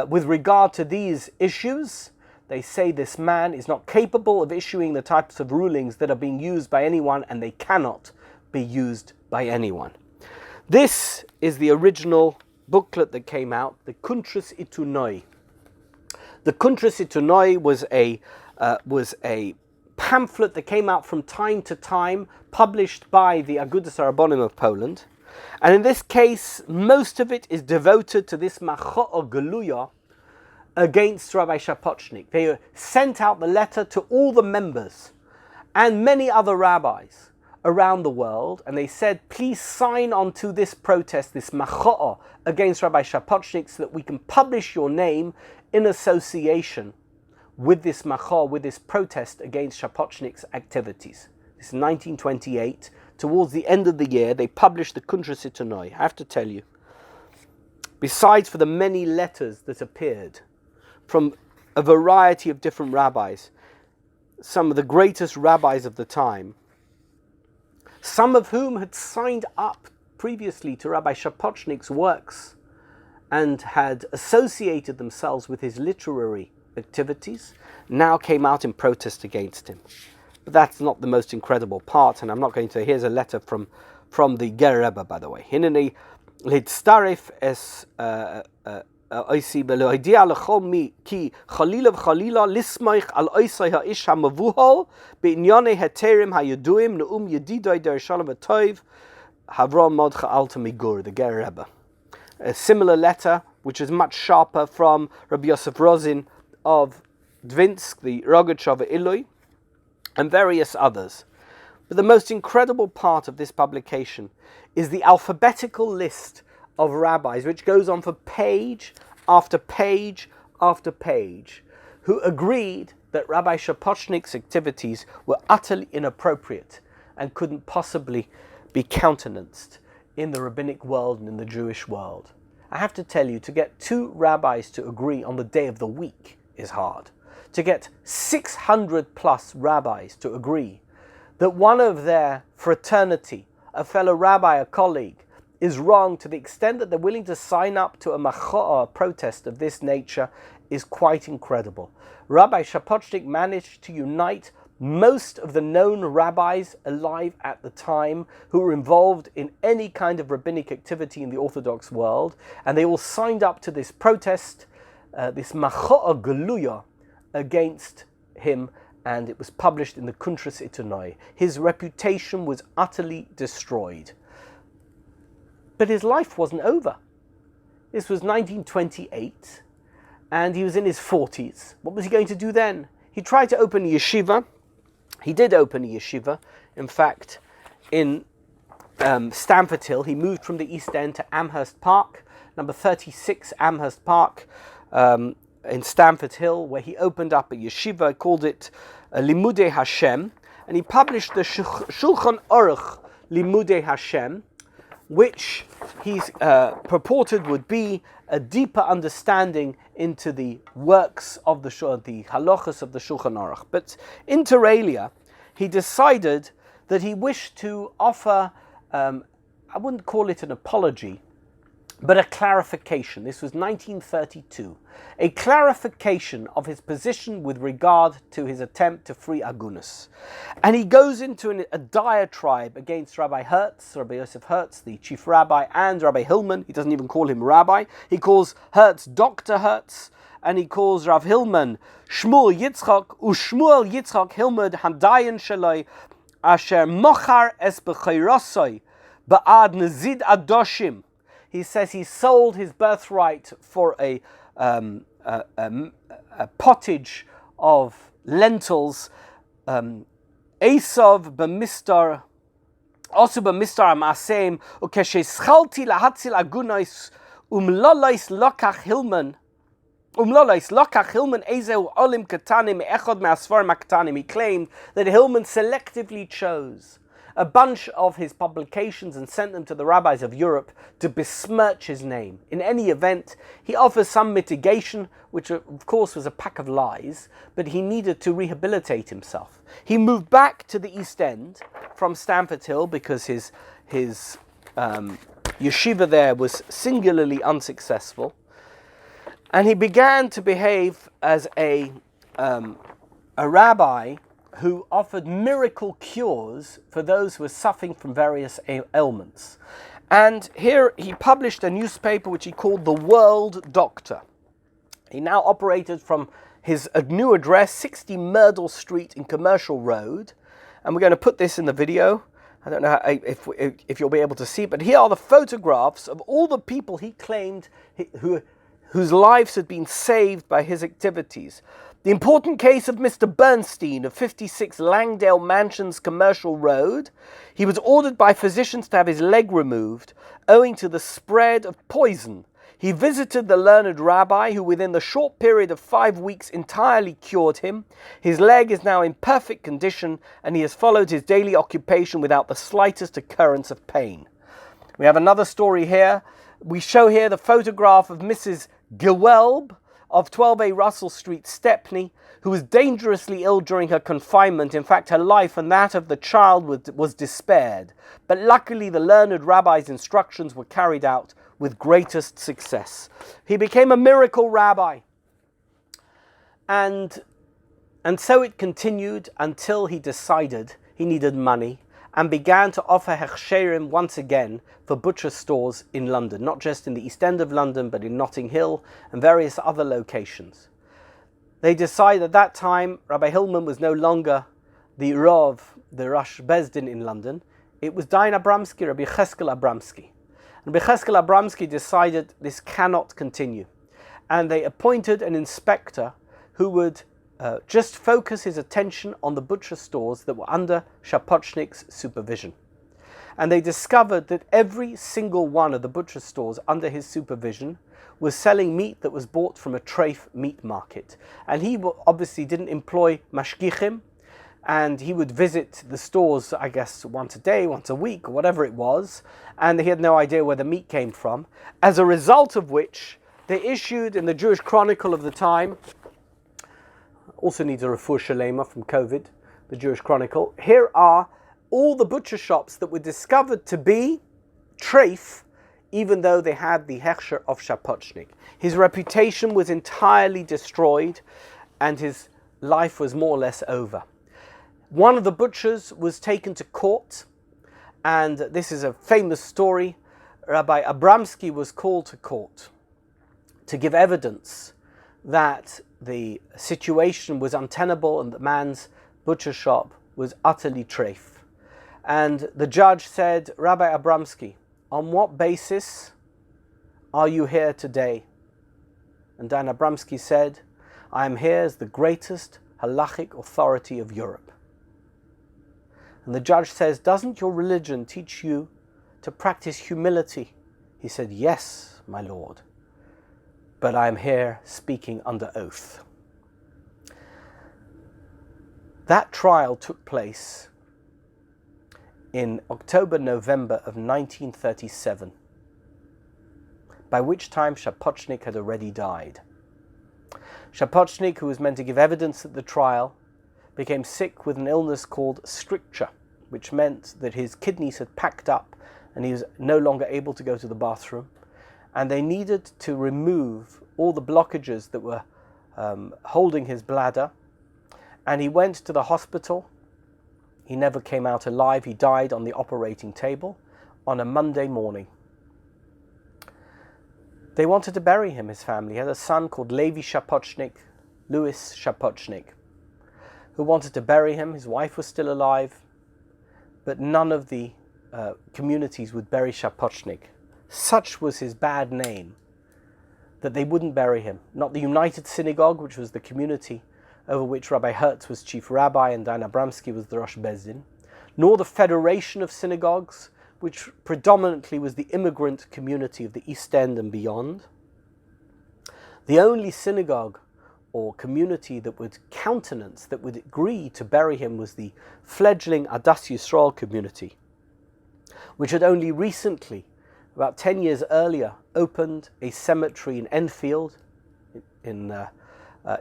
with regard to these issues. They say this man is not capable of issuing the types of rulings that are being used by anyone, and they cannot be used by anyone. This is the original booklet that came out, the Kuntras Itunoi. The Kuntras Itunoi was a pamphlet that came out from time to time, published by the Agunot Rabbanim of Poland. And in this case, most of it is devoted to this Machoa Galuya against Rabbi Shapotshnick. They sent out the letter to all the members and many other rabbis around the world, and they said, please sign on to this protest, this machoa against Rabbi Shapotshnick, so that we can publish your name in association with this machoa, with this protest against Shapotshnick's activities. This is 1928. Towards the end of the year, they published the Kuntras Itunoi. I have to tell you, besides for the many letters that appeared from a variety of different rabbis, some of the greatest rabbis of the time, some of whom had signed up previously to Rabbi Shapotshnick's works and had associated themselves with his literary activities, now came out in protest against him. But that's not the most incredible part, and I'm not going to. Here's a letter from the Ger Rebbe, by the way. Hineni litztarif es oisi beloidia lechol mi ki chalila v'chalila lismoich al oisai ha'ish hamavuhol beinyonei heterim hayeduim neum yedidoi der shalom v'toiv havrom modcha alta migur, the Ger Rebbe. A similar letter, which is much sharper, from Rabbi Yosef Rozin of Dvinsk, the Rogatchover Ilui, and various others. But the most incredible part of this publication is the alphabetical list of rabbis, which goes on for page after page after page, who agreed that Rabbi Shapotshnick's activities were utterly inappropriate and couldn't possibly be countenanced in the rabbinic world and in the Jewish world. I have to tell you, to get 2 rabbis to agree on the day of the week is hard. To get 600 plus rabbis to agree that one of their fraternity, a fellow rabbi, a colleague, is wrong to the extent that they're willing to sign up to a machoah, a protest of this nature, is quite incredible. Rabbi Shapotshnick managed to unite most of the known rabbis alive at the time who were involved in any kind of rabbinic activity in the Orthodox world, and they all signed up to this protest, this machoah geluya, against him, and it was published in the Kuntras Itonoi. His reputation was utterly destroyed. But his life wasn't over. This was 1928, and he was in his 40s. What was he going to do then? He tried to open a yeshiva. He did open a yeshiva. In fact, in Stamford Hill, he moved from the East End to Amherst Park, number 36 Amherst Park, in Stamford Hill, where he opened up a yeshiva, called it Limudei Hashem, and he published the Shulchan Aruch Limudei Hashem, which he purported would be a deeper understanding into the works of the halachas of the Shulchan Aruch. But inter alia, he decided that he wished to offer, I wouldn't call it an apology, but a clarification. This was 1932. A clarification of his position with regard to his attempt to free Agunot. And he goes into a diatribe against Rabbi Hertz, Rabbi Joseph Hertz, the chief rabbi, and Rabbi Hillman. He doesn't even call him rabbi. He calls Hertz Dr. Hertz, and he calls Rav Hillman Shmuel Yitzchak, Ushmuel Yitzchak Hilmud Handayan Shaloi, Asher Mochar Es B'chayrosoi, Ba'ad Nazid Adoshim. He says he sold his birthright for a pottage of lentils. Esav b'mistar, also b'mistar amaseim, ukesheschalti lahatzil agunois, umlolais lokach hilman ezeu olim katanim echod me'asfarim aktanim. He claimed that Hillman selectively chose a bunch of his publications and sent them to the rabbis of Europe to besmirch his name. In any event, he offers some mitigation, which of course was a pack of lies, but he needed to rehabilitate himself. He moved back to the East End from Stamford Hill because his yeshiva there was singularly unsuccessful, and he began to behave as a rabbi who offered miracle cures for those who were suffering from various ailments. And here he published a newspaper which he called The World Doctor. He now operated from his new address, 60 Myrtle Street in Commercial Road. And we're going to put this in the video. I don't know if you'll be able to see, but here are the photographs of all the people he claimed whose lives had been saved by his activities. The important case of Mr. Bernstein of 56 Langdale Mansions, Commercial Road. He was ordered by physicians to have his leg removed, owing to the spread of poison. He visited the learned rabbi, who within the short period of 5 weeks entirely cured him. His leg is now in perfect condition, and he has followed his daily occupation without the slightest occurrence of pain. We have another story here. We show here the photograph of Mrs. Gewelb of 12A Russell Street, Stepney, who was dangerously ill during her confinement. In fact, her life and that of the child was despaired. But luckily, the learned rabbi's instructions were carried out with greatest success. He became a miracle rabbi. And so it continued until he decided he needed money and began to offer hechsherim once again for butcher stores in London, not just in the East End of London, but in Notting Hill and various other locations. They decided at that time Rabbi Hillman was no longer the Rav, the Rosh Bezdin in London. It was Dayan Abramsky, Rabbi Cheskel Abramsky. And Rabbi Cheskel Abramsky decided this cannot continue. And they appointed an inspector who would just focus his attention on the butcher stores that were under Shapotshnick's supervision. And they discovered that every single one of the butcher stores under his supervision was selling meat that was bought from a treif meat market. And he obviously didn't employ mashgichim, and he would visit the stores, I guess, once a day, once a week, or whatever it was, and he had no idea where the meat came from, as a result of which they issued in the Jewish Chronicle of the time, also needs a refuah shalema from COVID, the Jewish Chronicle, here are all the butcher shops that were discovered to be treif, even though they had the hechsher of Shapotshnick. His reputation was entirely destroyed, and his life was more or less over. One of the butchers was taken to court, and this is a famous story. Rabbi Abramsky was called to court to give evidence that the situation was untenable and the man's butcher shop was utterly treif. And the judge said, Rabbi Abramsky, on what basis are you here today? And Dan Abramsky said, I am here as the greatest halachic authority of Europe. And the judge says, doesn't your religion teach you to practice humility? He said, yes, my lord, but I am here speaking under oath. That trial took place in October-November of 1937, by which time Shapotshnick had already died. Shapotshnick, who was meant to give evidence at the trial, became sick with an illness called stricture, which meant that his kidneys had packed up and he was no longer able to go to the bathroom, and they needed to remove all the blockages that were holding his bladder, and he went to the hospital. He never came out alive. He died on the operating table on a Monday morning. They wanted to bury him, his family. He had a son called Levi Shapotshnick, Louis Shapotshnick, who wanted to bury him. His wife was still alive, but none of the communities would bury Shapotshnick. Such was his bad name that they wouldn't bury him. Not the United Synagogue, which was the community over which Rabbi Hertz was chief rabbi and Dan Abramsky was the Rosh Bezdin, nor the Federation of Synagogues, which predominantly was the immigrant community of the East End and beyond. The only synagogue or community that would countenance, that would agree to bury him, was the fledgling Adas Yisrael community, which had only recently, about 10 years earlier, opened a cemetery in Enfield, in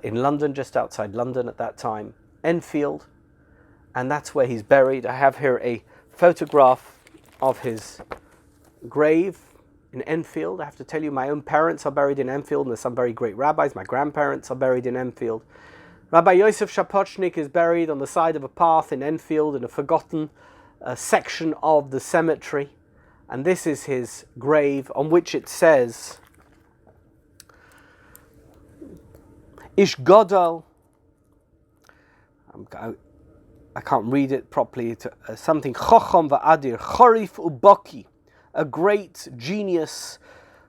London, just outside London at that time, Enfield, and that's where he's buried. I have here a photograph of his grave in Enfield. I have to tell you, my own parents are buried in Enfield, and there's some very great rabbis. My grandparents are buried in Enfield. Rabbi Joseph Shapotshnick is buried on the side of a path in Enfield in a forgotten section of the cemetery, and this is his grave, on which it says, Ish Godel, I can't read it properly, something Chochom va'adir, Chorif uboki, a great genius,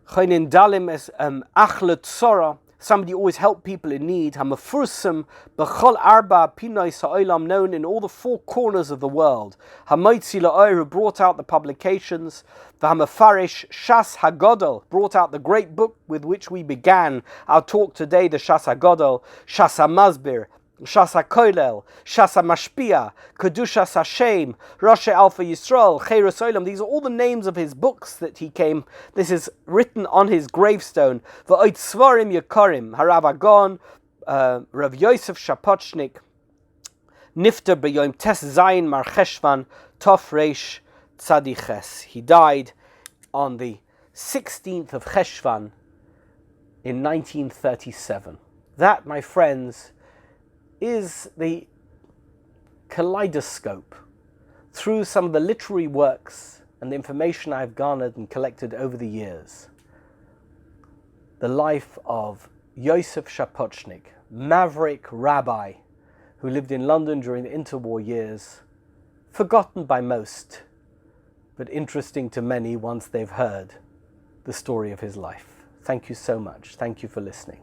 Choinin dalim es achlet tzora, somebody who always helped people in need, Hamafursum b'chol arba pinois ha'olam, known in all the four corners of the world, Hamoitzi la'or, who brought out the publications, V'hamafarish Shas HaGodol, brought out the great book with which we began our talk today, the Shas HaGodol, Shas HaMasbir, Shas HaKoilel, Shas HaMashpia, Kedushas Hashem, Rosh Alpha Yisrael, Cheirus Olam. These are all the names of his books that he came. This is written on his gravestone. V'oit Svarim Yekarim, Harav Agon, Rav Joseph Shapotshnick, Nifter B'Yom Tes Zayin Mar Cheshvan, Tov Reish Tzadiches. He died on the 16th of Cheshvan in 1937. That, my friends, is the kaleidoscope through some of the literary works and the information I've garnered and collected over the years. The life of Joseph Shapotshnick, maverick rabbi who lived in London during the interwar years, forgotten by most, but interesting to many once they've heard the story of his life. Thank you so much. Thank you for listening.